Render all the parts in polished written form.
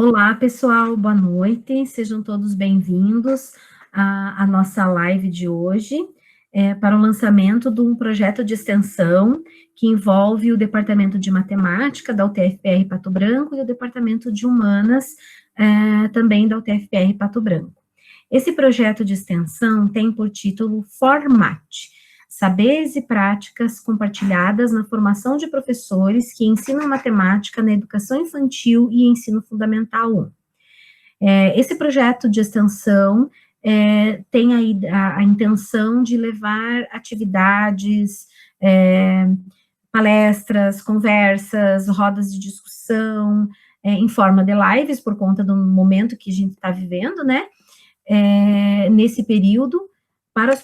Olá, pessoal, boa noite, sejam todos bem-vindos à nossa live de hoje, para o lançamento de um projeto de extensão que envolve o Departamento de Matemática da UTFPR Pato Branco e o Departamento de Humanas, também da UTFPR Pato Branco. Esse projeto de extensão tem por título Formate, Saberes e Práticas Compartilhadas na Formação de Professores que Ensinam Matemática na Educação Infantil e Ensino Fundamental 1. Esse projeto de extensão tem aí a intenção de levar atividades, palestras, conversas, rodas de discussão, em forma de lives, por conta do momento que a gente está vivendo, né? Nesse período,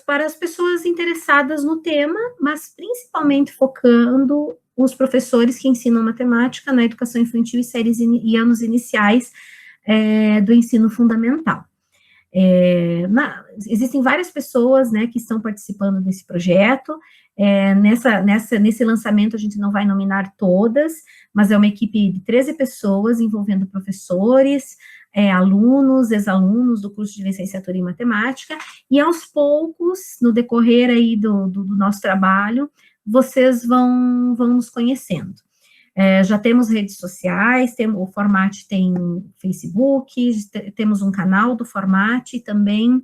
para as pessoas interessadas no tema, mas principalmente focando os professores que ensinam matemática na educação infantil e anos iniciais do ensino fundamental. Existem várias pessoas, né, que estão participando desse projeto. Nesse lançamento a gente não vai nominar todas, mas é uma equipe de 13 pessoas envolvendo professores, alunos, ex-alunos do curso de licenciatura em matemática, e aos poucos, no decorrer aí do nosso trabalho, vocês vão nos conhecendo. Já temos redes sociais, o Formate tem Facebook, temos um canal do Formate e também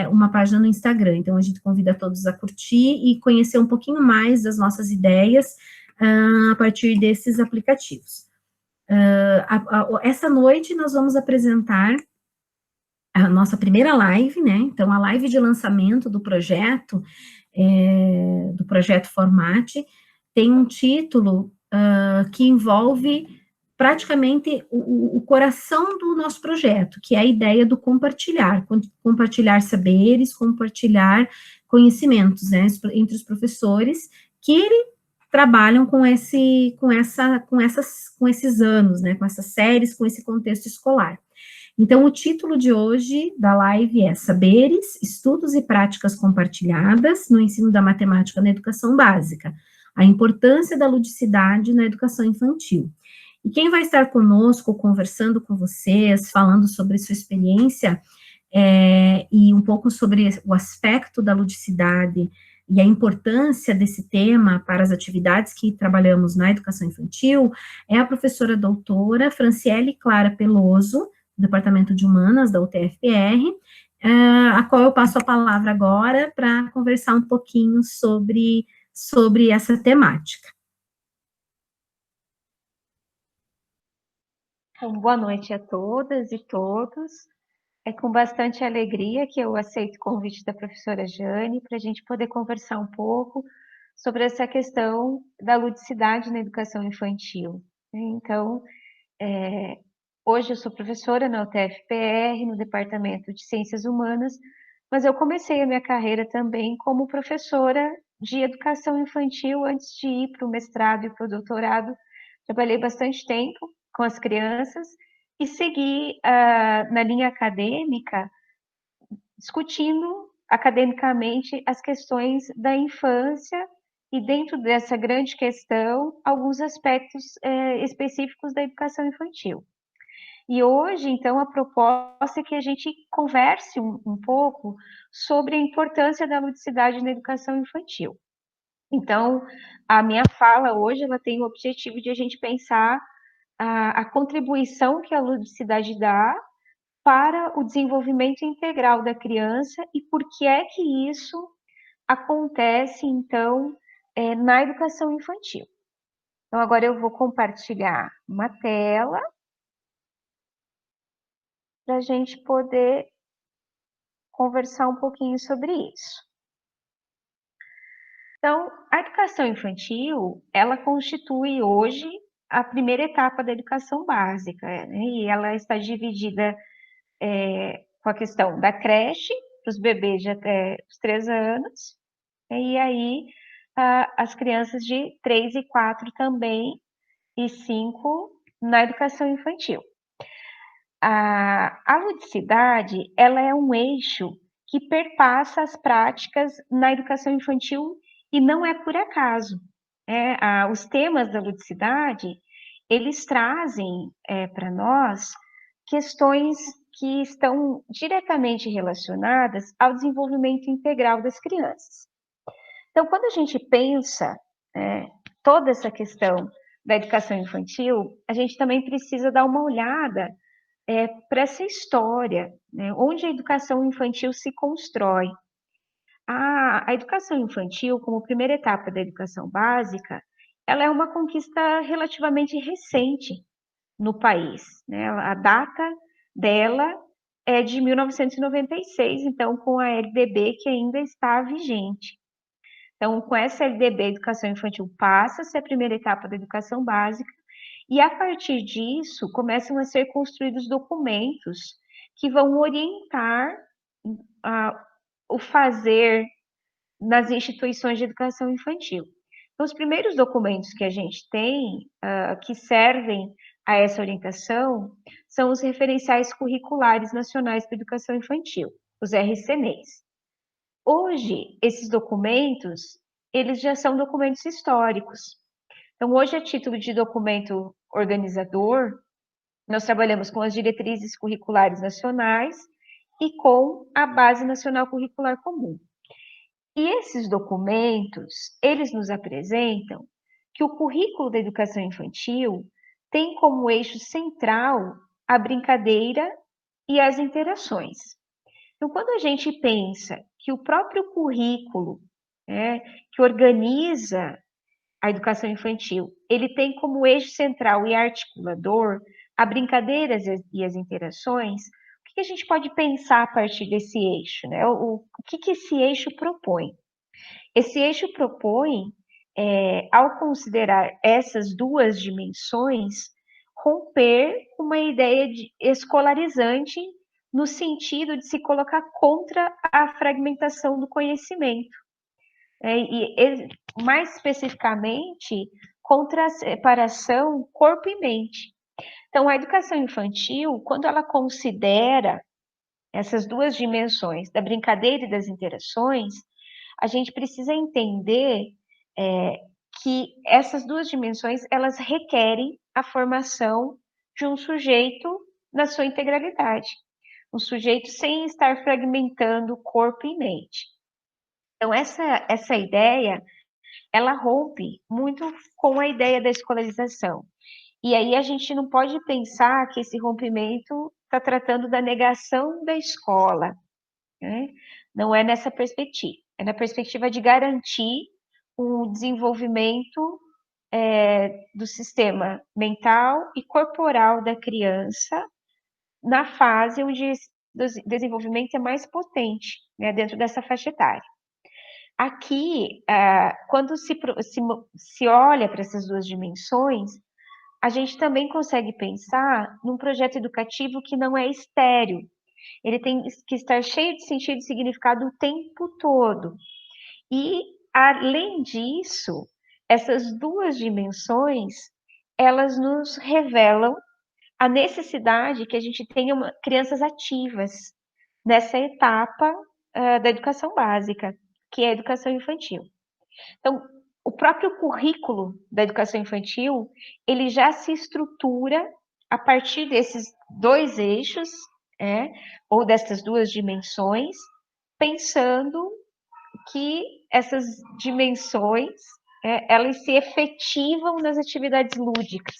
uma página no Instagram. Então, a gente convida todos a curtir e conhecer um pouquinho mais das nossas ideias a partir desses aplicativos. Essa noite nós vamos apresentar a nossa primeira live, né? Então, a live de lançamento do projeto Formate, tem um título que envolve praticamente o coração do nosso projeto, que é a ideia do compartilhar saberes, compartilhar conhecimentos, né, entre os professores que trabalham com esses anos, né, com essas séries, com esse contexto escolar. Então, o título de hoje da live é Saberes, Estudos e Práticas Compartilhadas no Ensino da Matemática na Educação Básica, a importância da ludicidade na educação infantil. E quem vai estar conosco, conversando com vocês, falando sobre sua experiência e um pouco sobre o aspecto da ludicidade e a importância desse tema para as atividades que trabalhamos na educação infantil, é a professora doutora Franciele Clara Peloso, do Departamento de Humanas da UTFPR, a qual eu passo a palavra agora para conversar um pouquinho sobre essa temática. Então, boa noite a todas e todos. É com bastante alegria que eu aceito o convite da professora Jane para a gente poder conversar um pouco sobre essa questão da ludicidade na educação infantil. Então, hoje eu sou professora na UTFPR, no Departamento de Ciências Humanas, mas eu comecei a minha carreira também como professora de educação infantil antes de ir para o mestrado e para o doutorado. Trabalhei bastante tempo com as crianças e segui na linha acadêmica, discutindo academicamente as questões da infância e, dentro dessa grande questão, alguns aspectos específicos da educação infantil. E hoje, então, a proposta é que a gente converse um pouco sobre a importância da ludicidade na educação infantil. Então, a minha fala hoje, ela tem o objetivo de a gente pensar a contribuição que a ludicidade dá para o desenvolvimento integral da criança e por que é que isso acontece, então, na educação infantil. Então, agora eu vou compartilhar uma tela para a gente poder conversar um pouquinho sobre isso. Então, a educação infantil, ela constitui hoje a primeira etapa da educação básica, né? E ela está dividida com a questão da creche, para os bebês de até os 3 anos, e aí as crianças de 3 e 4 também, e 5 na educação infantil. A ludicidade, ela é um eixo que perpassa as práticas na educação infantil e não é por acaso. Os temas da ludicidade, eles trazem para nós questões que estão diretamente relacionadas ao desenvolvimento integral das crianças. Então, quando a gente pensa toda essa questão da educação infantil, a gente também precisa dar uma olhada para essa história, né, onde a educação infantil se constrói. A educação infantil, como primeira etapa da educação básica, ela é uma conquista relativamente recente no país, né? A data dela é de 1996, então com a LDB que ainda está vigente. Então, com essa LDB, a educação infantil passa a ser a primeira etapa da educação básica, e a partir disso começam a ser construídos documentos que vão orientar o fazer nas instituições de educação infantil. Então, os primeiros documentos que a gente tem, que servem a essa orientação, são os referenciais curriculares nacionais para educação infantil, os RCNEs. Hoje, esses documentos, eles já são documentos históricos. Então, hoje, a título de documento organizador, nós trabalhamos com as diretrizes curriculares nacionais e com a Base Nacional Curricular Comum. E esses documentos, eles nos apresentam que o currículo da educação infantil tem como eixo central a brincadeira e as interações. Então, quando a gente pensa que o próprio currículo, que organiza a educação infantil, ele tem como eixo central e articulador a brincadeira e as interações, o que a gente pode pensar a partir desse eixo, né? O que esse eixo propõe? Esse eixo propõe, ao considerar essas duas dimensões, romper uma ideia escolarizante no sentido de se colocar contra a fragmentação do conhecimento. E mais especificamente, contra a separação corpo e mente. Então, a educação infantil, quando ela considera essas duas dimensões, da brincadeira e das interações, a gente precisa entender que essas duas dimensões, elas requerem a formação de um sujeito na sua integralidade. Um sujeito sem estar fragmentando corpo e mente. Então, essa ideia, ela rompe muito com a ideia da escolarização. E aí a gente não pode pensar que esse rompimento está tratando da negação da escola, né? Não é nessa perspectiva. É na perspectiva de garantir o desenvolvimento do sistema mental e corporal da criança na fase onde o desenvolvimento é mais potente, né, dentro dessa faixa etária. Aqui, quando se olha para essas duas dimensões, a gente também consegue pensar num projeto educativo que não é estéril. Ele tem que estar cheio de sentido e significado o tempo todo. E, além disso, essas duas dimensões, elas nos revelam a necessidade que a gente tenha crianças ativas nessa etapa da educação básica, que é a educação infantil. Então, o próprio currículo da educação infantil, ele já se estrutura a partir desses dois eixos, ou dessas duas dimensões, pensando que essas dimensões, elas se efetivam nas atividades lúdicas.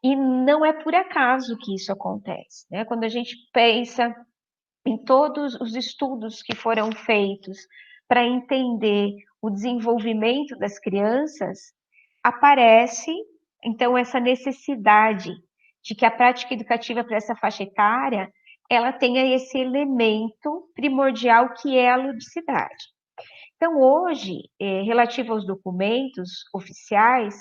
E não é por acaso que isso acontece, né? Quando a gente pensa em todos os estudos que foram feitos para entender o desenvolvimento das crianças, aparece, então, essa necessidade de que a prática educativa para essa faixa etária, ela tenha esse elemento primordial que é a ludicidade. Então, hoje, relativo aos documentos oficiais,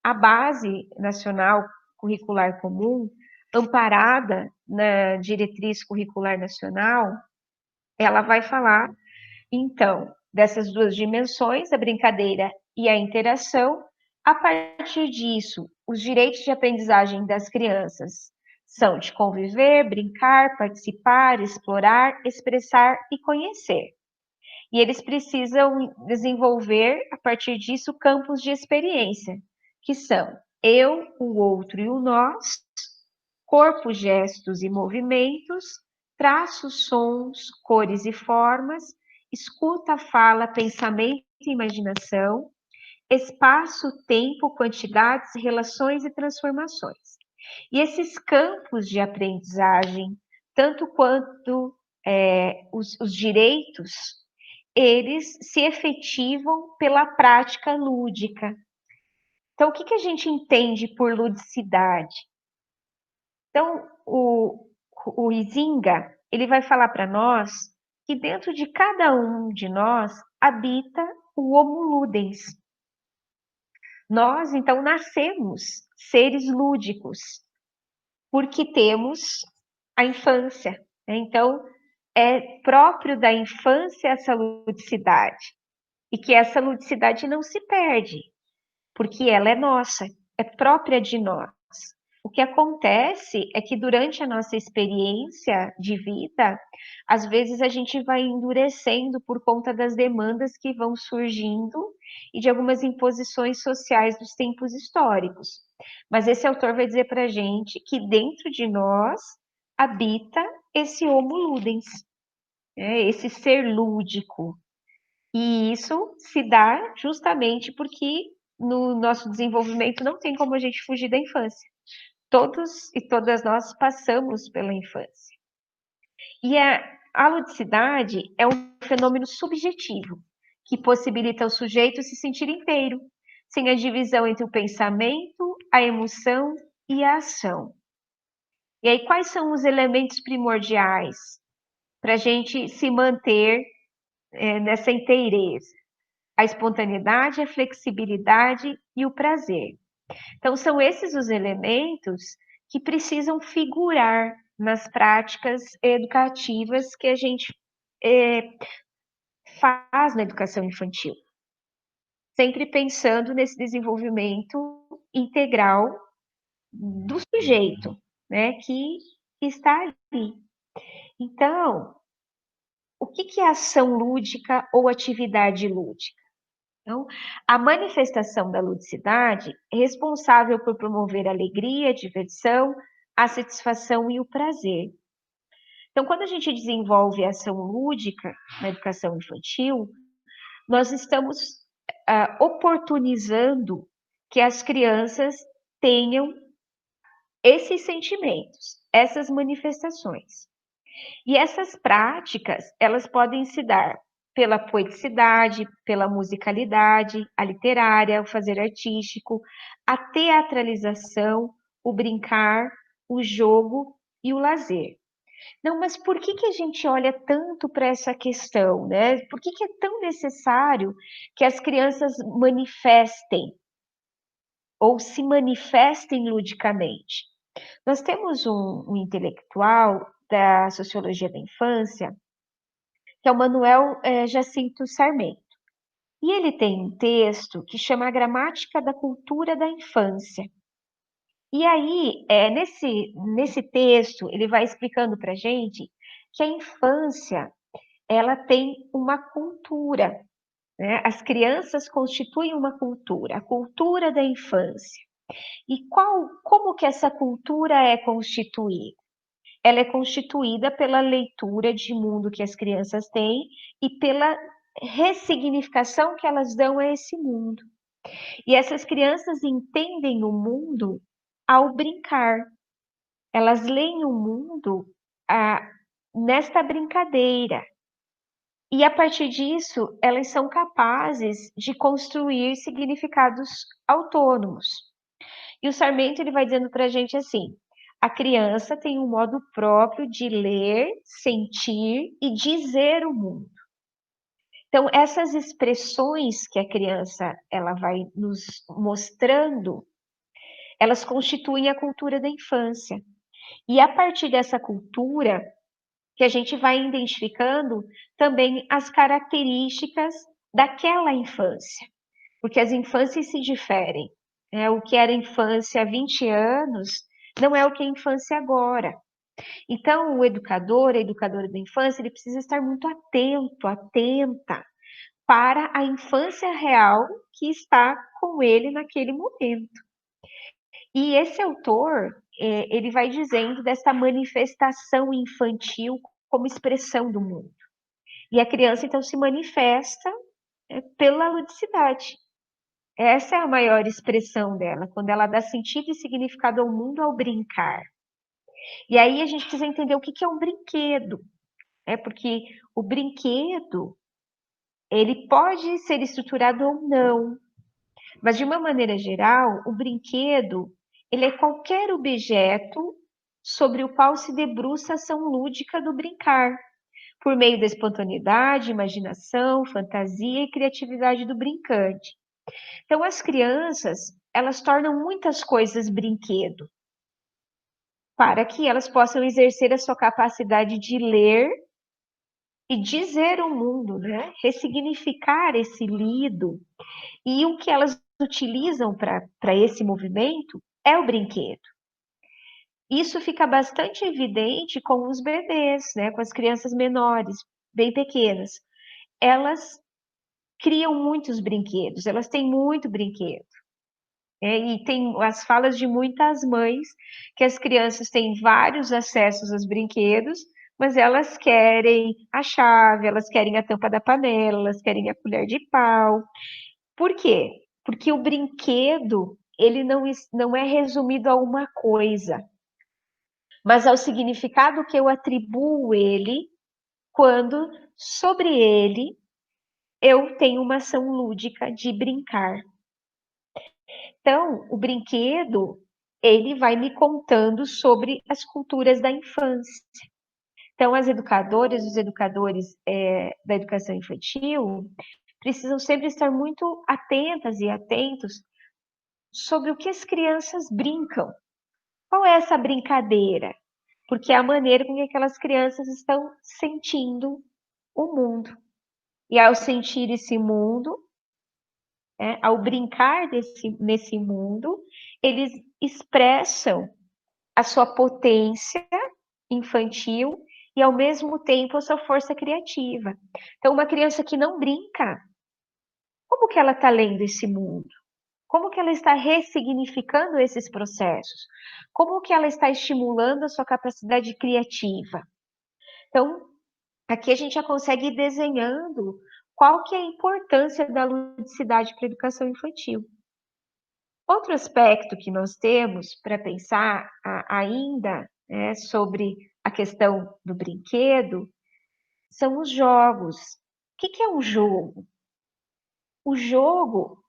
a Base Nacional Curricular Comum, amparada na Diretriz Curricular Nacional, ela vai falar, então, dessas duas dimensões, a brincadeira e a interação. A partir disso, os direitos de aprendizagem das crianças são de conviver, brincar, participar, explorar, expressar e conhecer. E eles precisam desenvolver, a partir disso, campos de experiência, que são eu, o outro e o nós, corpo, gestos e movimentos, traços, sons, cores e formas, escuta, fala, pensamento e imaginação, espaço, tempo, quantidades, relações e transformações. E esses campos de aprendizagem, tanto quanto os direitos, eles se efetivam pela prática lúdica. Então, o que a gente entende por ludicidade? Então, o Izinga, ele vai falar para nós que dentro de cada um de nós habita o Homo Ludens. Nós, então, nascemos seres lúdicos, porque temos a infância, né? Então, é próprio da infância essa ludicidade, e que essa ludicidade não se perde, porque ela é nossa, é própria de nós. O que acontece é que durante a nossa experiência de vida, às vezes a gente vai endurecendo por conta das demandas que vão surgindo e de algumas imposições sociais dos tempos históricos. Mas esse autor vai dizer para a gente que dentro de nós habita esse homo ludens, né? Esse ser lúdico. E isso se dá justamente porque no nosso desenvolvimento não tem como a gente fugir da infância. Todos e todas nós passamos pela infância. E a ludicidade é um fenômeno subjetivo, que possibilita o sujeito se sentir inteiro, sem a divisão entre o pensamento, a emoção e a ação. E aí, quais são os elementos primordiais para a gente se manter nessa inteireza? A espontaneidade, a flexibilidade e o prazer. Então, são esses os elementos que precisam figurar nas práticas educativas que a gente faz na educação infantil. Sempre pensando nesse desenvolvimento integral do sujeito, né, que está ali. Então, o que é ação lúdica ou atividade lúdica? Então, a manifestação da ludicidade é responsável por promover a alegria, a diversão, a satisfação e o prazer. Então, quando a gente desenvolve a ação lúdica na educação infantil, nós estamos oportunizando que as crianças tenham esses sentimentos, essas manifestações. E essas práticas, elas podem se dar pela poeticidade, pela musicalidade, a literária, o fazer artístico, a teatralização, o brincar, o jogo e o lazer. Não, mas por que a gente olha tanto para essa questão, né? Por que é tão necessário que as crianças manifestem ou se manifestem ludicamente? Nós temos um intelectual da sociologia da infância, que é o Manuel Jacinto Sarmento. E ele tem um texto que chama A Gramática da Cultura da Infância. E aí, nesse texto, ele vai explicando para a gente que a infância, ela tem uma cultura, né? As crianças constituem uma cultura, a cultura da infância. E como que essa cultura é constituída? Ela é constituída pela leitura de mundo que as crianças têm e pela ressignificação que elas dão a esse mundo. E essas crianças entendem o mundo ao brincar. Elas leem o mundo nesta brincadeira. E a partir disso, elas são capazes de construir significados autônomos. E o Sarmento ele vai dizendo para a gente assim: a criança tem um modo próprio de ler, sentir e dizer o mundo. Então, essas expressões que a criança ela vai nos mostrando, elas constituem a cultura da infância. E a partir dessa cultura, que a gente vai identificando também as características daquela infância, porque as infâncias se diferem. Né? O que era infância há 20 anos não é o que é infância agora. Então, o educador, a educadora da infância, ele precisa estar muito atento, atenta para a infância real que está com ele naquele momento. E esse autor, ele vai dizendo dessa manifestação infantil como expressão do mundo. E a criança, então, se manifesta pela ludicidade. Essa é a maior expressão dela, quando ela dá sentido e significado ao mundo ao brincar. E aí a gente precisa entender o que é um brinquedo, né? Porque o brinquedo, ele pode ser estruturado ou não, mas de uma maneira geral, o brinquedo, ele é qualquer objeto sobre o qual se debruça a ação lúdica do brincar, por meio da espontaneidade, imaginação, fantasia e criatividade do brincante. Então, as crianças, elas tornam muitas coisas brinquedo, para que elas possam exercer a sua capacidade de ler e dizer o mundo, né? Ressignificar esse lido. E o que elas utilizam para esse movimento é o brinquedo. Isso fica bastante evidente com os bebês, né? Com as crianças menores, bem pequenas. Elas criam muitos brinquedos, elas têm muito brinquedo. E tem as falas de muitas mães que as crianças têm vários acessos aos brinquedos, mas elas querem a chave, elas querem a tampa da panela, elas querem a colher de pau. Por quê? Porque o brinquedo, ele não é resumido a uma coisa, mas ao significado que eu atribuo ele quando sobre ele eu tenho uma ação lúdica de brincar. Então, o brinquedo, ele vai me contando sobre as culturas da infância. Então, as educadoras, os educadores da educação infantil precisam sempre estar muito atentas e atentos sobre o que as crianças brincam. Qual é essa brincadeira? Porque é a maneira com que aquelas crianças estão sentindo o mundo. E ao sentir esse mundo, ao brincar nesse mundo, eles expressam a sua potência infantil e, ao mesmo tempo, a sua força criativa. Então, uma criança que não brinca, como que ela está lendo esse mundo? Como que ela está ressignificando esses processos? Como que ela está estimulando a sua capacidade criativa? Então, aqui a gente já consegue ir desenhando qual que é a importância da ludicidade para a educação infantil. Outro aspecto que nós temos para pensar ainda sobre a questão do brinquedo são os jogos. O que é um jogo? O jogo,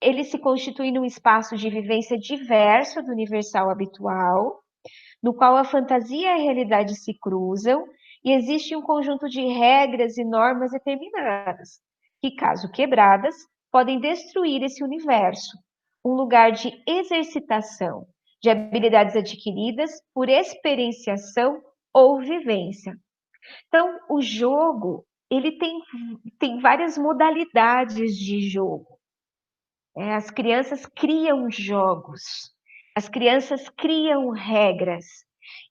ele se constitui num espaço de vivência diverso do universal habitual, no qual a fantasia e a realidade se cruzam e existe um conjunto de regras e normas determinadas, que, caso quebradas, podem destruir esse universo, um lugar de exercitação de habilidades adquiridas por experienciação ou vivência. Então, o jogo, ele tem várias modalidades de jogo. As crianças criam jogos, as crianças criam regras.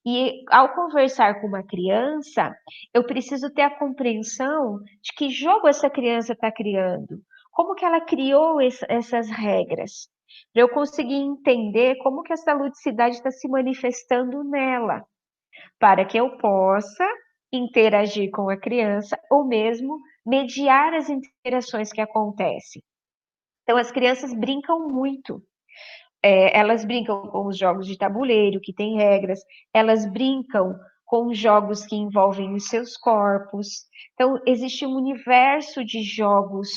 E ao conversar com uma criança, eu preciso ter a compreensão de que jogo essa criança está criando, como que ela criou essas regras, para eu conseguir entender como que essa ludicidade está se manifestando nela, para que eu possa interagir com a criança ou mesmo mediar as interações que acontecem. Então, as crianças brincam muito. Elas brincam com os jogos de tabuleiro, que tem regras, elas brincam com jogos que envolvem os seus corpos. Então, existe um universo de jogos,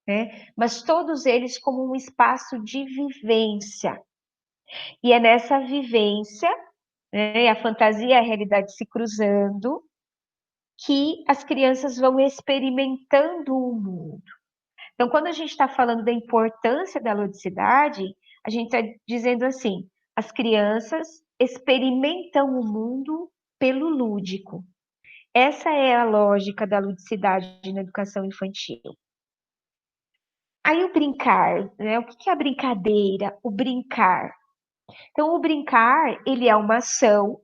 né? Mas todos eles como um espaço de vivência. E é nessa vivência, né, a fantasia e a realidade se cruzando, que as crianças vão experimentando o mundo. Então, quando a gente está falando da importância da ludicidade, a gente está dizendo assim, as crianças experimentam o mundo pelo lúdico. Essa é a lógica da ludicidade na educação infantil. Aí o brincar, né? O que é a brincadeira? O brincar. Então, o brincar, ele é uma ação,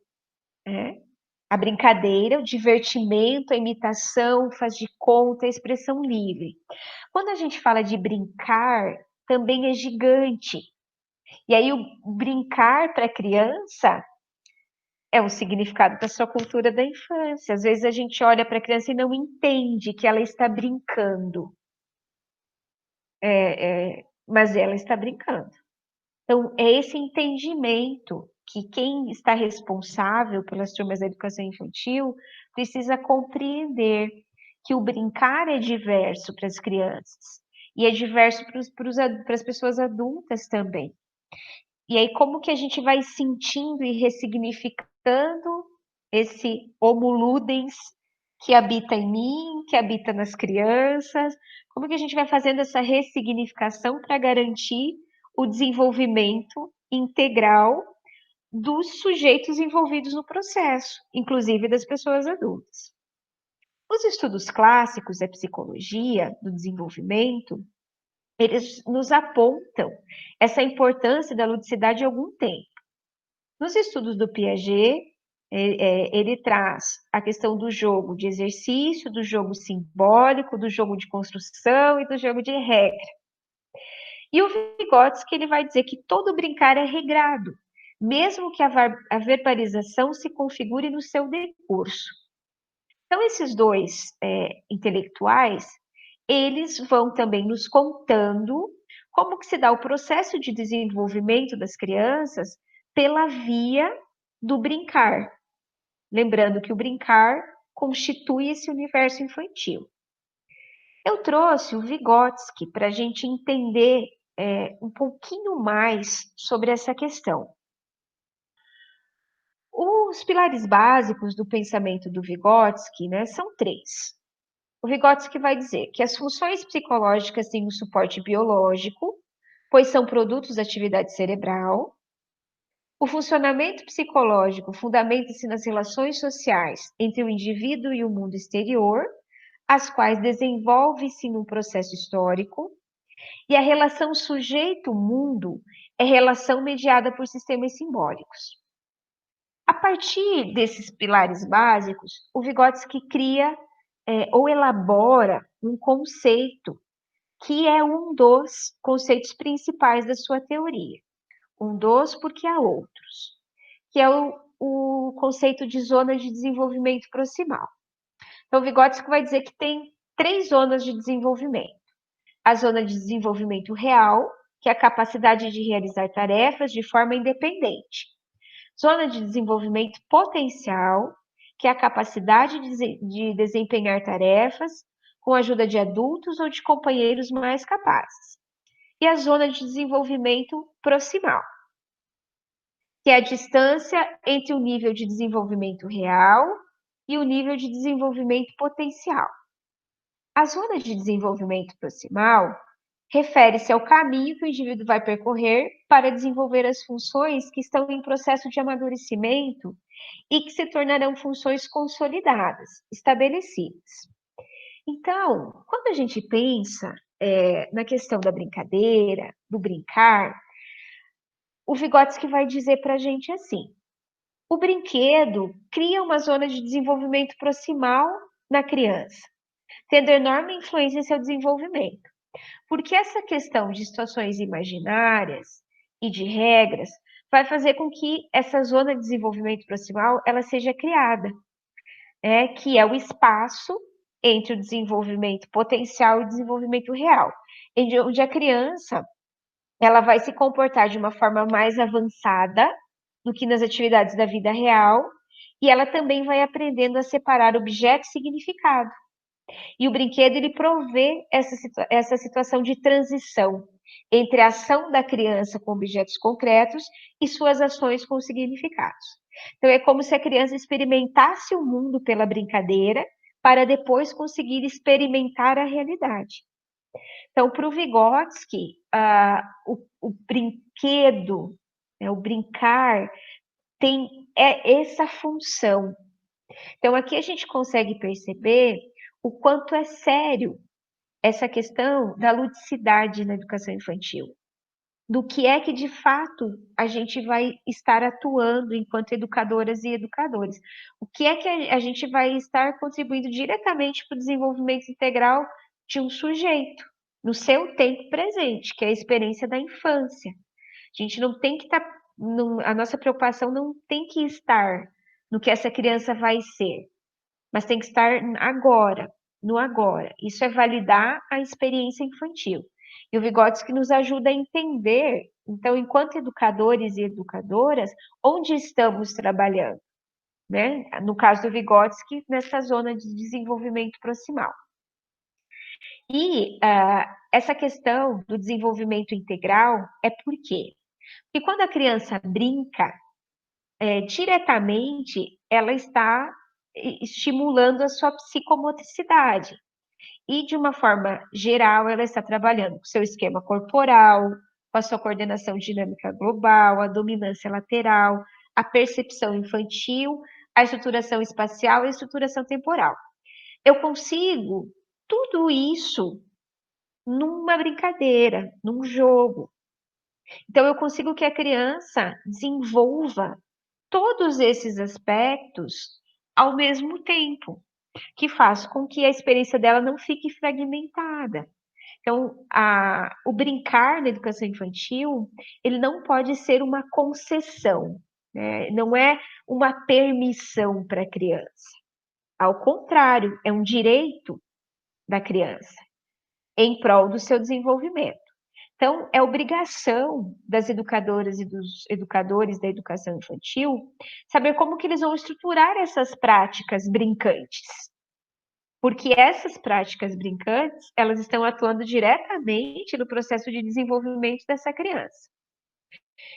né? A brincadeira, o divertimento, a imitação, faz de conta, a expressão livre. Quando a gente fala de brincar, também é gigante. E aí o brincar para a criança é um significado da sua cultura da infância. Às vezes a gente olha para a criança e não entende que ela está brincando. Mas ela está brincando. Então, é esse entendimento que quem está responsável pelas turmas da educação infantil precisa compreender que o brincar é diverso para as crianças e é diverso para as pessoas adultas também. E aí, como que a gente vai sentindo e ressignificando esse homo ludens que habita em mim, que habita nas crianças? Como que a gente vai fazendo essa ressignificação para garantir o desenvolvimento integral dos sujeitos envolvidos no processo, inclusive das pessoas adultas? Os estudos clássicos da psicologia do desenvolvimento, eles nos apontam essa importância da ludicidade há algum tempo. Nos estudos do Piaget, ele traz a questão do jogo de exercício, do jogo simbólico, do jogo de construção e do jogo de regra. E o Vygotsky, ele vai dizer que todo brincar é regrado, mesmo que a verbalização se configure no seu decurso. Então, esses dois intelectuais, eles vão também nos contando como que se dá o processo de desenvolvimento das crianças pela via do brincar. Lembrando que o brincar constitui esse universo infantil. Eu trouxe o Vygotsky para a gente entender um pouquinho mais sobre essa questão. Os pilares básicos do pensamento do Vygotsky, são 3. O Vygotsky vai dizer que as funções psicológicas têm um suporte biológico, pois são produtos da atividade cerebral. O funcionamento psicológico fundamenta-se nas relações sociais entre o indivíduo e o mundo exterior, as quais desenvolve-se num processo histórico, e a relação sujeito-mundo é relação mediada por sistemas simbólicos. A partir desses pilares básicos, o Vygotsky cria ou elabora um conceito que é um dos conceitos principais da sua teoria. Um dos porque há outros, que é o conceito de zona de desenvolvimento proximal. Então, o Vygotsky vai dizer que tem 3 zonas de desenvolvimento. A zona de desenvolvimento real, que é a capacidade de realizar tarefas de forma independente. Zona de desenvolvimento potencial, que é a capacidade de desempenhar tarefas com a ajuda de adultos ou de companheiros mais capazes. E a zona de desenvolvimento proximal, que é a distância entre o nível de desenvolvimento real e o nível de desenvolvimento potencial. A zona de desenvolvimento proximal refere-se ao caminho que o indivíduo vai percorrer para desenvolver as funções que estão em processo de amadurecimento e que se tornarão funções consolidadas, estabelecidas. Então, quando a gente pensa na questão da brincadeira, do brincar, o Vygotsky vai dizer para a gente assim: o brinquedo cria uma zona de desenvolvimento proximal na criança, tendo enorme influência em seu desenvolvimento. Porque essa questão de situações imaginárias e de regras vai fazer com que essa zona de desenvolvimento proximal ela seja criada, que é o espaço entre o desenvolvimento potencial e o desenvolvimento real, onde a criança ela vai se comportar de uma forma mais avançada do que nas atividades da vida real, e ela também vai aprendendo a separar objeto e significado. E o brinquedo, ele provê essa situação de transição entre a ação da criança com objetos concretos e suas ações com significados. Então, é como se a criança experimentasse o mundo pela brincadeira para depois conseguir experimentar a realidade. Então, para o Vygotsky, o brinquedo, o brincar, tem essa função. Então, aqui a gente consegue perceber o quanto é sério essa questão da ludicidade na educação infantil. Do que é que, de fato, a gente vai estar atuando enquanto educadoras e educadores. O que é que a gente vai estar contribuindo diretamente para o desenvolvimento integral de um sujeito, no seu tempo presente, que é a experiência da infância. A gente não tem que estar, a nossa preocupação não tem que estar no que essa criança vai ser, mas tem que estar agora, no agora. Isso é validar a experiência infantil. E o Vygotsky nos ajuda a entender, então, enquanto educadores e educadoras, onde estamos trabalhando, né? No caso do Vygotsky, nessa zona de desenvolvimento proximal. E essa questão do desenvolvimento integral é por quê? Porque quando a criança brinca, diretamente ela está estimulando a sua psicomotricidade. E, de uma forma geral, ela está trabalhando com seu esquema corporal, com a sua coordenação dinâmica global, a dominância lateral, a percepção infantil, a estruturação espacial e a estruturação temporal. Eu consigo tudo isso numa brincadeira, num jogo. Então, eu consigo que a criança desenvolva todos esses aspectos ao mesmo tempo, que faz com que a experiência dela não fique fragmentada. Então, o brincar na educação infantil, ele não pode ser uma concessão, né? Não é uma permissão para a criança. Ao contrário, é um direito da criança em prol do seu desenvolvimento. Então, é obrigação das educadoras e dos educadores da educação infantil saber como que eles vão estruturar essas práticas brincantes. Porque essas práticas brincantes, elas estão atuando diretamente no processo de desenvolvimento dessa criança.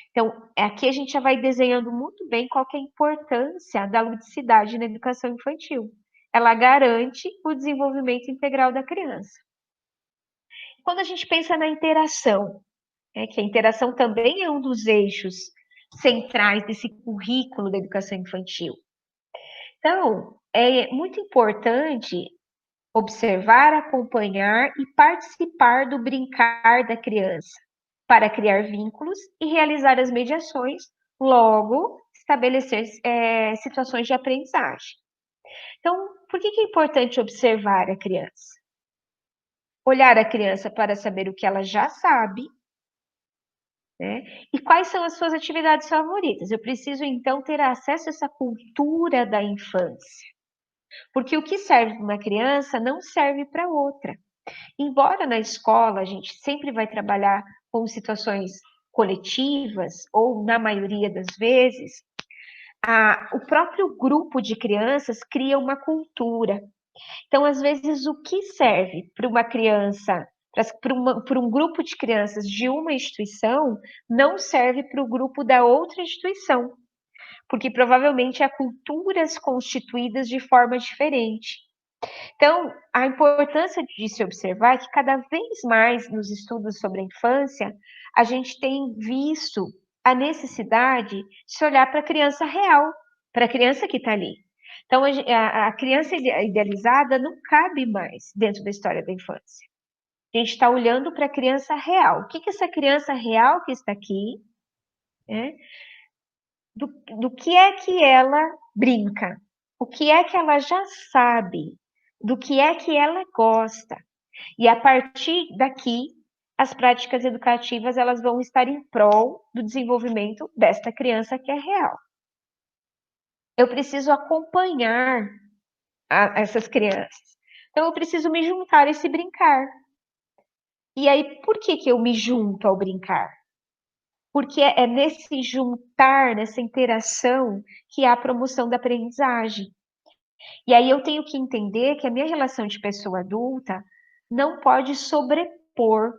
Então, aqui a gente já vai desenhando muito bem qual que é a importância da ludicidade na educação infantil. Ela garante o desenvolvimento integral da criança. Quando a gente pensa na interação, que a interação também é um dos eixos centrais desse currículo da educação infantil. Então, é muito importante observar, acompanhar e participar do brincar da criança, para criar vínculos e realizar as mediações, logo estabelecer situações de aprendizagem. Então, por que é importante observar a criança? Olhar a criança para saber o que ela já sabe, né? E quais são as suas atividades favoritas? Eu preciso, então, ter acesso a essa cultura da infância. Porque o que serve para uma criança não serve para outra. Embora na escola a gente sempre vai trabalhar com situações coletivas, ou na maioria das vezes, o próprio grupo de crianças cria uma cultura. Então, às vezes, o que serve para uma criança, para um grupo de crianças de uma instituição, não serve para o grupo da outra instituição, porque provavelmente há culturas constituídas de forma diferente. Então, a importância de se observar é que cada vez mais nos estudos sobre a infância, a gente tem visto a necessidade de se olhar para a criança real, para a criança que está ali. Então, a criança idealizada não cabe mais dentro da história da infância. A gente está olhando para a criança real. O que essa criança real que está aqui, né, do que é que ela brinca? O que é que ela já sabe? Do que é que ela gosta? E a partir daqui, as práticas educativas elas vão estar em prol do desenvolvimento desta criança que é real. Eu preciso acompanhar essas crianças. Então, eu preciso me juntar a esse brincar. E aí, por que eu me junto ao brincar? Porque é nesse juntar, nessa interação, que há a promoção da aprendizagem. E aí eu tenho que entender que a minha relação de pessoa adulta não pode sobrepor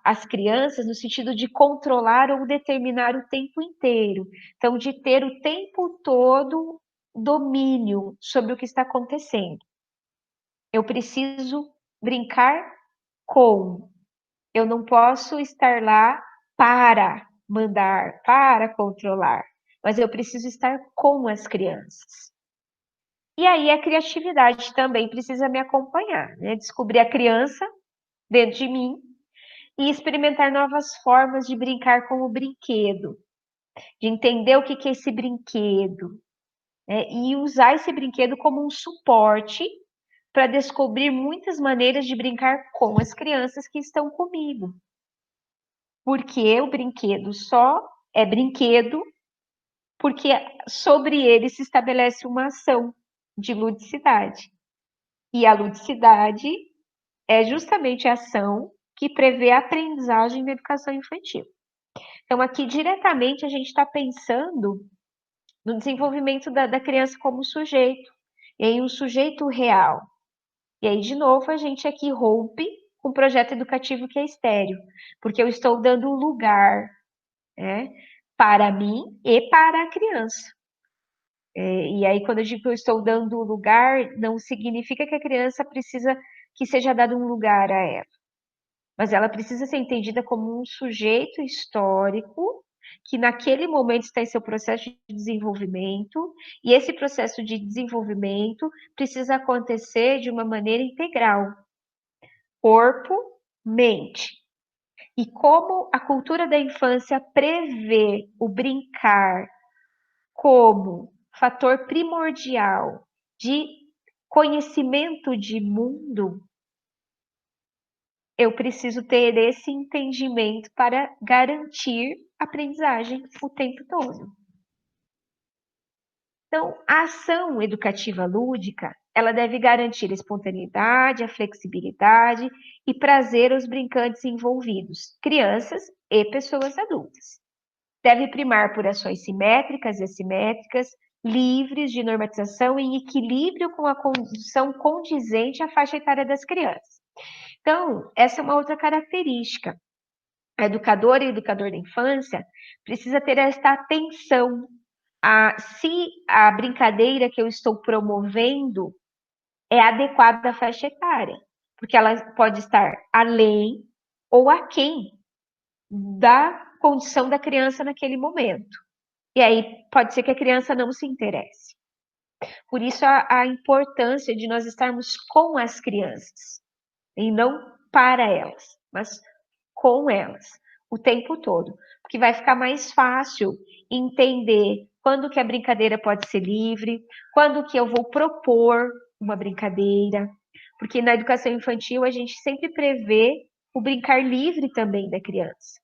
as crianças no sentido de controlar ou determinar o tempo inteiro. Então, de ter o tempo todo domínio sobre o que está acontecendo. Eu preciso brincar com. Eu não posso estar lá para mandar, para controlar, mas eu preciso estar com as crianças. E aí a criatividade também precisa me acompanhar, né? Descobrir a criança dentro de mim e experimentar novas formas de brincar com o brinquedo, de entender o que é esse brinquedo, né? E usar esse brinquedo como um suporte para descobrir muitas maneiras de brincar com as crianças que estão comigo. porque o brinquedo só é brinquedo porque sobre ele se estabelece uma ação de ludicidade. E a ludicidade é justamente a ação que prevê a aprendizagem na educação infantil. Então, aqui diretamente a gente está pensando no desenvolvimento da criança como sujeito, em um sujeito real. E aí, de novo, a gente aqui rompe com um projeto educativo que é estéreo, porque eu estou dando lugar, né, para mim e para a criança. E aí, quando eu digo que eu estou dando lugar, não significa que a criança precisa que seja dado um lugar a ela, mas ela precisa ser entendida como um sujeito histórico que naquele momento está em seu processo de desenvolvimento, e esse processo de desenvolvimento precisa acontecer de uma maneira integral, corpo, mente. E como a cultura da infância prevê o brincar como fator primordial de conhecimento de mundo, eu preciso ter esse entendimento para garantir aprendizagem o tempo todo. Então, a ação educativa lúdica, ela deve garantir a espontaneidade, a flexibilidade e prazer aos brincantes envolvidos, crianças e pessoas adultas. Deve primar por ações simétricas e assimétricas, livres de normatização e em equilíbrio com a condição condizente à faixa etária das crianças. Então, essa é uma outra característica. A educadora e o educador da infância precisa ter esta atenção a se a brincadeira que eu estou promovendo é adequada à faixa etária, porque ela pode estar além ou aquém da condição da criança naquele momento. E aí pode ser que a criança não se interesse. Por isso a importância de nós estarmos com as crianças, e não para elas, mas com elas, o tempo todo. Porque vai ficar mais fácil entender quando que a brincadeira pode ser livre, quando que eu vou propor uma brincadeira. Porque na educação infantil a gente sempre prevê o brincar livre também da criança,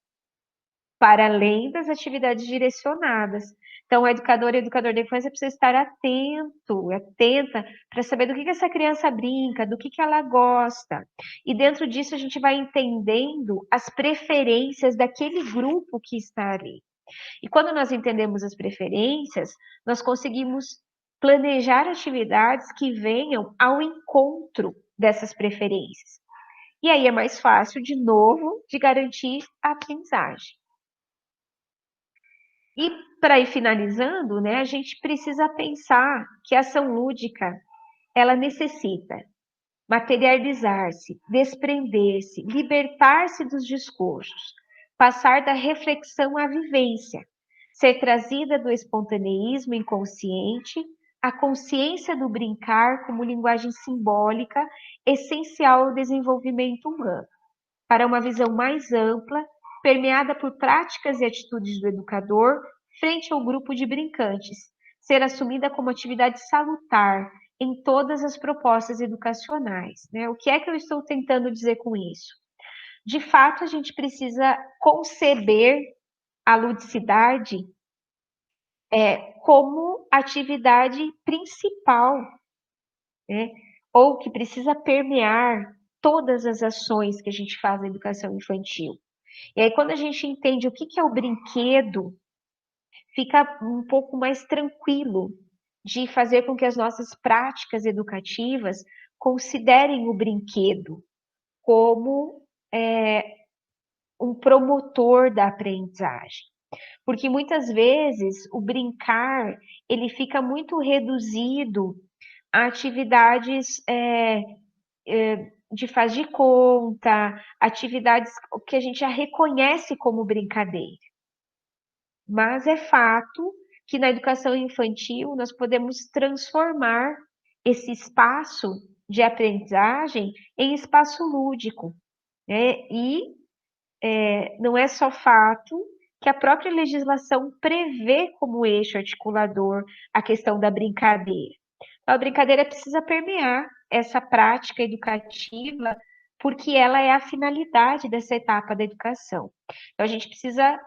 para além das atividades direcionadas. Então, a educadora e o educador da infância precisa estar atenta, para saber do que essa criança brinca, do que ela gosta. E dentro disso, a gente vai entendendo as preferências daquele grupo que está ali. E quando nós entendemos as preferências, nós conseguimos planejar atividades que venham ao encontro dessas preferências. E aí é mais fácil, de novo, de garantir a aprendizagem. E para ir finalizando, né, a gente precisa pensar que a ação lúdica, ela necessita materializar-se, desprender-se, libertar-se dos discursos, passar da reflexão à vivência, ser trazida do espontaneísmo inconsciente à consciência do brincar como linguagem simbólica essencial ao desenvolvimento humano, para uma visão mais ampla, permeada por práticas e atitudes do educador frente ao grupo de brincantes, ser assumida como atividade salutar em todas as propostas educacionais, né? O que é que eu estou tentando dizer com isso? De fato, a gente precisa conceber a ludicidade como atividade principal, né? Ou que precisa permear todas as ações que a gente faz na educação infantil. E aí, quando a gente entende o que é o brinquedo, fica um pouco mais tranquilo de fazer com que as nossas práticas educativas considerem o brinquedo como um promotor da aprendizagem. Porque muitas vezes o brincar ele fica muito reduzido a atividades de faz de conta, atividades que a gente já reconhece como brincadeira. Mas é fato que na educação infantil nós podemos transformar esse espaço de aprendizagem em espaço lúdico, né? E não é só fato que a própria legislação prevê como eixo articulador a questão da brincadeira. A brincadeira precisa permear essa prática educativa porque ela é a finalidade dessa etapa da educação. Então, a gente precisa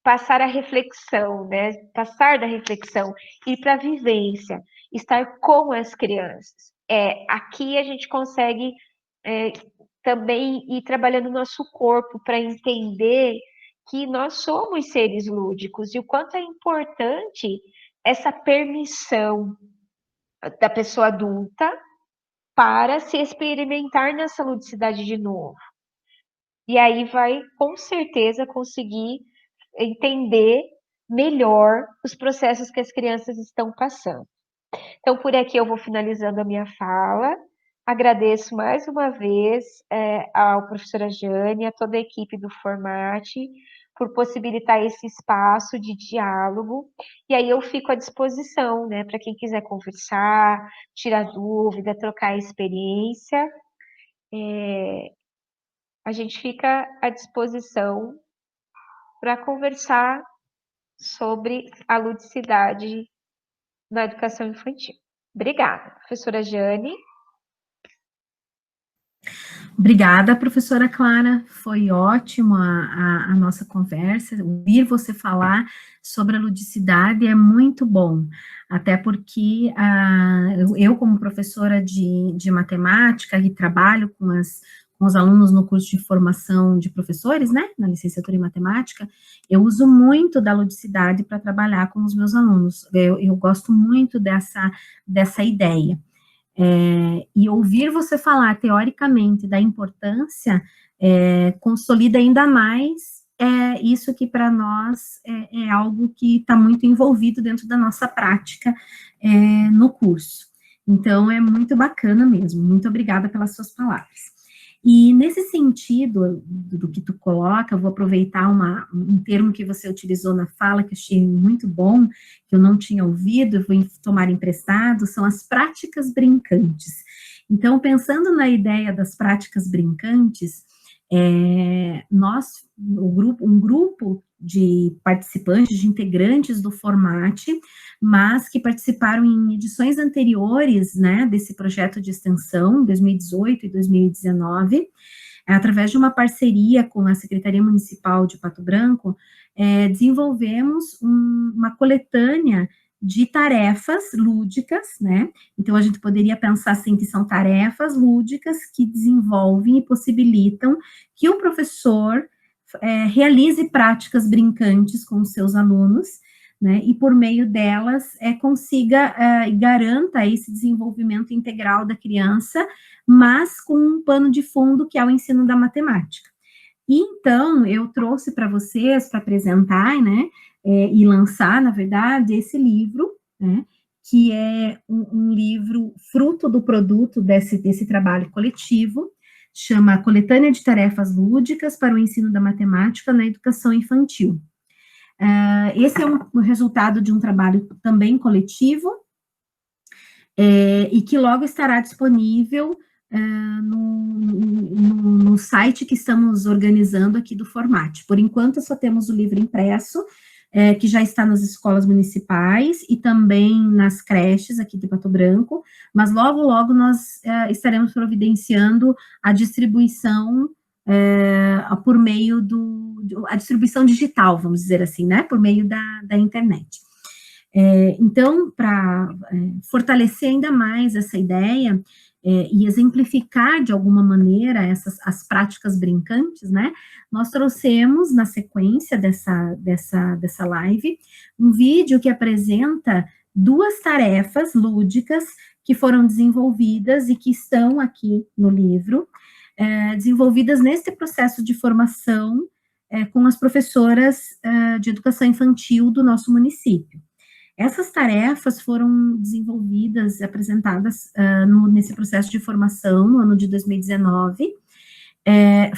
passar a reflexão, né? Passar da reflexão, ir para a vivência, estar com as crianças. Aqui a gente consegue também ir trabalhando o nosso corpo para entender que nós somos seres lúdicos e o quanto é importante essa permissão da pessoa adulta para se experimentar nessa ludicidade de novo. E aí vai, com certeza, conseguir entender melhor os processos que as crianças estão passando. Então, por aqui eu vou finalizando a minha fala. Agradeço mais uma vez ao professora Jane, a toda a equipe do Formate, por possibilitar esse espaço de diálogo. E aí eu fico à disposição, né, para quem quiser conversar, tirar dúvida, trocar experiência. A gente fica à disposição para conversar sobre a ludicidade na educação infantil. Obrigada, professora Jane. Obrigada, professora Clara, foi ótimo a nossa conversa, ouvir você falar sobre a ludicidade é muito bom, até porque eu, como professora de matemática, e trabalho com os alunos no curso de formação de professores, né, na licenciatura em matemática, eu uso muito da ludicidade para trabalhar com os meus alunos, eu gosto muito dessa ideia. E ouvir você falar teoricamente da importância consolida ainda mais isso que para nós é algo que está muito envolvido dentro da nossa prática no curso. Então, é muito bacana mesmo. Muito obrigada pelas suas palavras. E nesse sentido do que tu coloca, eu vou aproveitar um termo que você utilizou na fala, que eu achei muito bom, que eu não tinha ouvido, eu vou tomar emprestado, são as práticas brincantes. Então, pensando na ideia das práticas brincantes, um grupo de participantes, de integrantes do Formate, mas que participaram em edições anteriores, né, desse projeto de extensão, 2018 e 2019, através de uma parceria com a Secretaria Municipal de Pato Branco, desenvolvemos uma coletânea de tarefas lúdicas, né, então a gente poderia pensar assim que são tarefas lúdicas que desenvolvem e possibilitam que o professor realize práticas brincantes com os seus alunos, né, e por meio delas consiga e garanta esse desenvolvimento integral da criança, mas com um pano de fundo que é o ensino da matemática. E então, eu trouxe para vocês, para apresentar, né, e lançar, na verdade, esse livro, né, que é um livro fruto do produto desse trabalho coletivo, chama Coletânea de Tarefas Lúdicas para o Ensino da Matemática na Educação Infantil. Esse é um resultado de um trabalho também coletivo, e que logo estará disponível no site que estamos organizando aqui do Formate. Por enquanto, só temos o livro impresso, que já está nas escolas municipais e também nas creches aqui de Pato Branco, mas logo, logo nós estaremos providenciando a distribuição por meio a distribuição digital, vamos dizer assim, né, por meio da internet. Então, para fortalecer ainda mais essa ideia e exemplificar de alguma maneira as práticas brincantes, né, nós trouxemos na sequência dessa live um vídeo que apresenta 2 tarefas lúdicas que foram desenvolvidas e que estão aqui no livro, desenvolvidas nesse processo de formação com as professoras de educação infantil do nosso município. Essas tarefas foram desenvolvidas, apresentadas nesse processo de formação, no ano de 2019,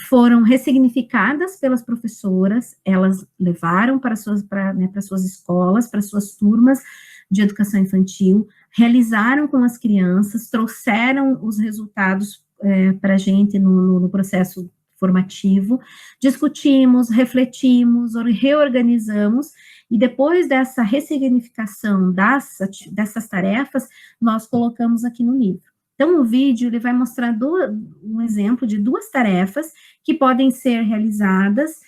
foram ressignificadas pelas professoras, elas levaram para suas escolas, para suas turmas de educação infantil, realizaram com as crianças, trouxeram os resultados para a gente no processo formativo, discutimos, refletimos, reorganizamos, e depois dessa ressignificação dessas tarefas, nós colocamos aqui no livro. Então, o vídeo ele vai mostrar um exemplo de 2 tarefas que podem ser realizadas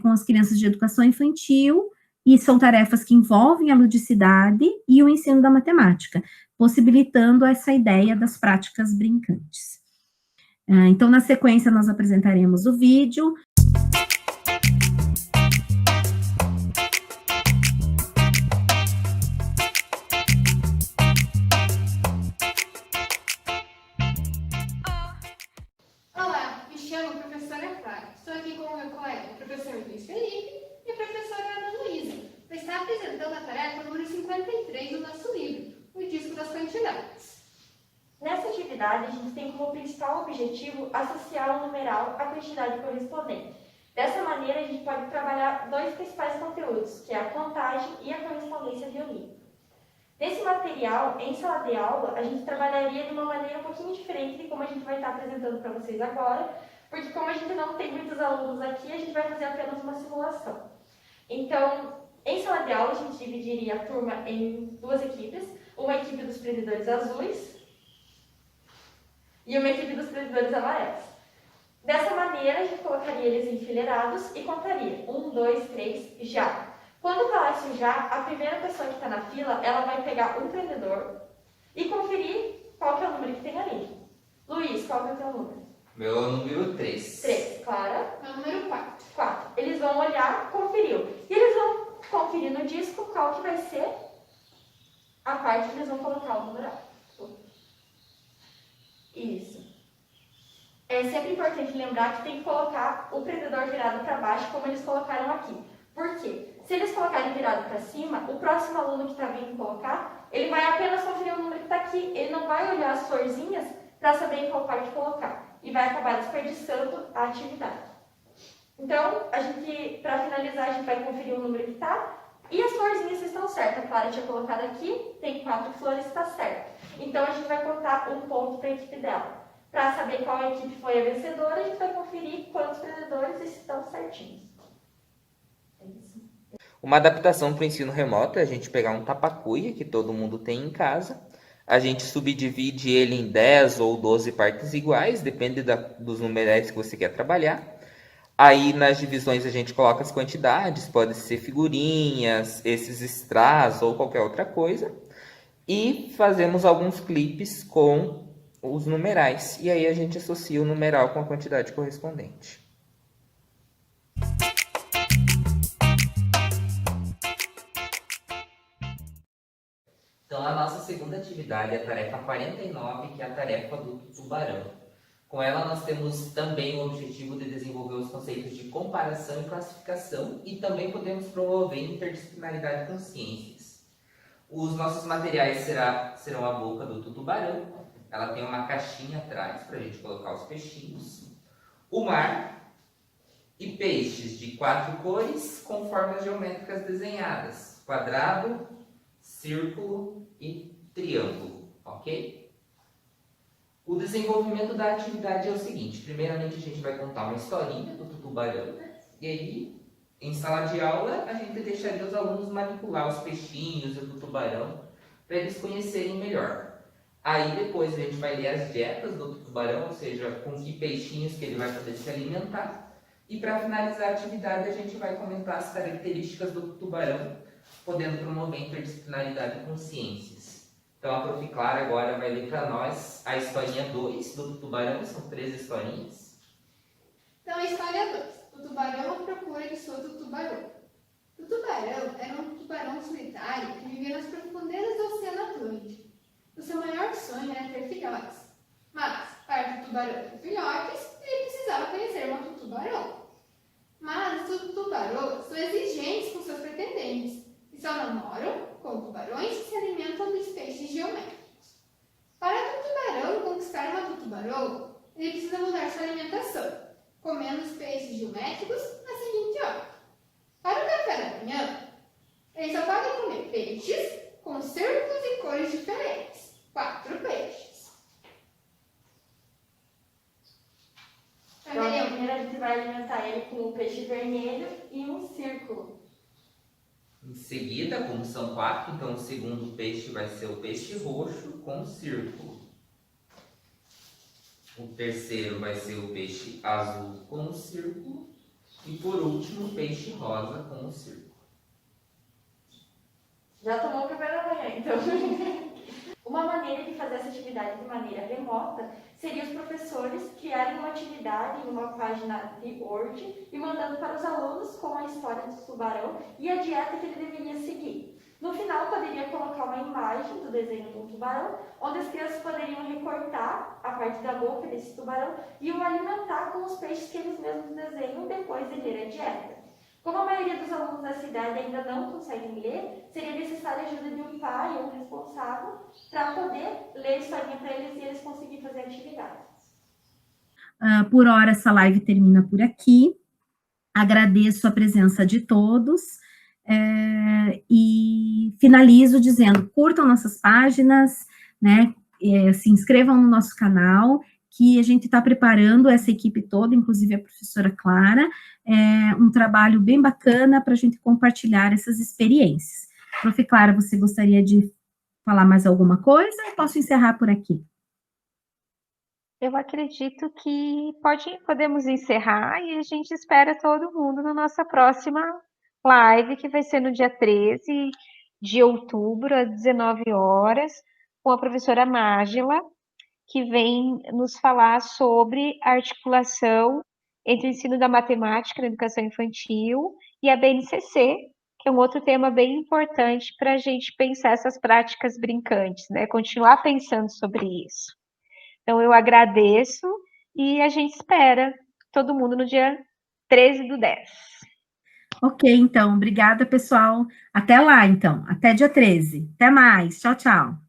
com as crianças de educação infantil, e são tarefas que envolvem a ludicidade e o ensino da matemática, possibilitando essa ideia das práticas brincantes. Então, na sequência, nós apresentaremos o vídeo. Olá, me chamo professora Clara. Estou aqui com o meu colega, o professor Luiz Felipe, e a professora Ana Luísa, para estar apresentando a tarefa número 53 do nosso livro, o disco das quantidades. Nessa atividade, a gente tem como principal objetivo associar o numeral à quantidade correspondente. Dessa maneira, a gente pode trabalhar 2 principais conteúdos, que é a contagem e a correspondência violínica. Nesse material, em sala de aula, a gente trabalharia de uma maneira um pouquinho diferente de como a gente vai estar apresentando para vocês agora, porque como a gente não tem muitos alunos aqui, a gente vai fazer apenas uma simulação. Então, em sala de aula, a gente dividiria a turma em 2 equipes, uma equipe dos prendedores azuis e uma equipe dos prendedores amarelos. Dessa maneira, a gente colocaria eles enfileirados e contaria 1, 2, 3, já. Quando falasse o já, a primeira pessoa que está na fila, ela vai pegar um prendedor e conferir qual que é o número que tem ali. Luiz, qual que é o teu número? Meu é o número 3. 3. Clara? É o número 4. 4. Eles vão olhar, conferiu. E eles vão conferir no disco qual que vai ser a parte que eles vão colocar o numeral. Isso. É sempre importante lembrar que tem que colocar o prendedor virado para baixo, como eles colocaram aqui. Por quê? Se eles colocarem virado para cima, o próximo aluno que está vindo colocar, ele vai apenas conferir o número que está aqui. Ele não vai olhar as florzinhas para saber em qual parte colocar. E vai acabar desperdiçando a atividade. Então, para finalizar, a gente vai conferir o número que está. E as florzinhas estão certas. A Clara tinha colocado aqui, tem 4 flores, está certo. Então, a gente vai contar um ponto para a equipe dela. Para saber qual equipe foi a vencedora, a gente vai conferir quantos prendedores estão certinhos. É isso. Uma adaptação para o ensino remoto é a gente pegar um tapacuia que todo mundo tem em casa, a gente subdivide ele em 10 ou 12 partes iguais, depende dos numerais que você quer trabalhar. Aí nas divisões a gente coloca as quantidades, pode ser figurinhas, esses strass ou qualquer outra coisa. E fazemos alguns clipes com os numerais. E aí a gente associa o numeral com a quantidade correspondente. Então, a nossa segunda atividade é a tarefa 49, que é a tarefa do tubarão. Com ela, nós temos também o objetivo de desenvolver os conceitos de comparação e classificação e também podemos promover interdisciplinaridade com ciências. Os nossos materiais serão a boca do tubarão, ela tem uma caixinha atrás para a gente colocar os peixinhos, o mar e peixes de 4 cores com formas geométricas desenhadas, quadrado, círculo e triângulo, ok? O desenvolvimento da atividade é o seguinte: primeiramente a gente vai contar uma historinha do tubarão, e aí, em sala de aula, a gente deixaria os alunos manipular os peixinhos e o tubarão para eles conhecerem melhor. Aí depois a gente vai ler as dietas do tubarão, ou seja, com que peixinhos que ele vai poder se alimentar. E para finalizar a atividade, a gente vai comentar as características do tubarão, podendo promover interdisciplinaridade com ciências. Então a Prof. Clara agora vai ler para nós a historinha 2 do tubarão, são 3 historinhas. Então, a história 2. O tubarão à procura de sua tubarão. O tubarão era um tubarão solitário que vivia nas profundezas do Oceano Atlântico. O seu maior sonho era ter filhotes. Mas, para que o tubarão ter filhotes, ele precisava conhecer uma tubarão. Mas os tubarões são exigentes com seus pretendentes e só namoram com tubarões que se alimentam dos peixes geométricos. Para que o tubarão conquistar uma tubarão, ele precisa mudar sua alimentação, comendo os peixes geométricos na seguinte ordem. Para o café da manhã, ele só pode comer peixes com círculos e cores diferentes. 4 peixes. Então, primeiro a gente vai alimentar ele com um peixe vermelho e um círculo. Em seguida, como são 4, então o segundo peixe vai ser o peixe roxo com círculo. O terceiro vai ser o peixe azul com o círculo. E por último, o peixe rosa com o círculo. Já tomou o café da manhã, então. Uma maneira de fazer essa atividade de maneira remota seria os professores criarem uma atividade em uma página de Word e mandando para os alunos com a história do tubarão e a dieta que ele deveria seguir. No final, poderia colocar uma imagem do desenho do tubarão, onde as crianças poderiam recortar a parte da boca desse tubarão e o alimentar com os peixes que eles mesmos desenham depois de ler a dieta. Como a maioria dos alunos da cidade ainda não conseguem ler, seria necessária a ajuda de um pai ou um responsável para poder ler a historinha para eles e eles conseguirem fazer a atividade. Por hora, essa live termina por aqui. Agradeço a presença de todos e finalizo dizendo, curtam nossas páginas, né, se inscrevam no nosso canal, que a gente está preparando essa equipe toda, inclusive a professora Clara, um trabalho bem bacana para a gente compartilhar essas experiências. Prof. Clara, você gostaria de falar mais alguma coisa? Eu posso encerrar por aqui. Eu acredito que podemos encerrar e a gente espera todo mundo na nossa próxima live, que vai ser no dia 13 de outubro, às 19 horas, com a professora Mágila, que vem nos falar sobre a articulação entre o ensino da matemática na educação infantil e a BNCC, que é um outro tema bem importante para a gente pensar essas práticas brincantes, né? Continuar pensando sobre isso. Então, eu agradeço e a gente espera todo mundo no dia 13/10. Ok, então, obrigada, pessoal. Até lá, então. Até dia 13. Até mais. Tchau, tchau.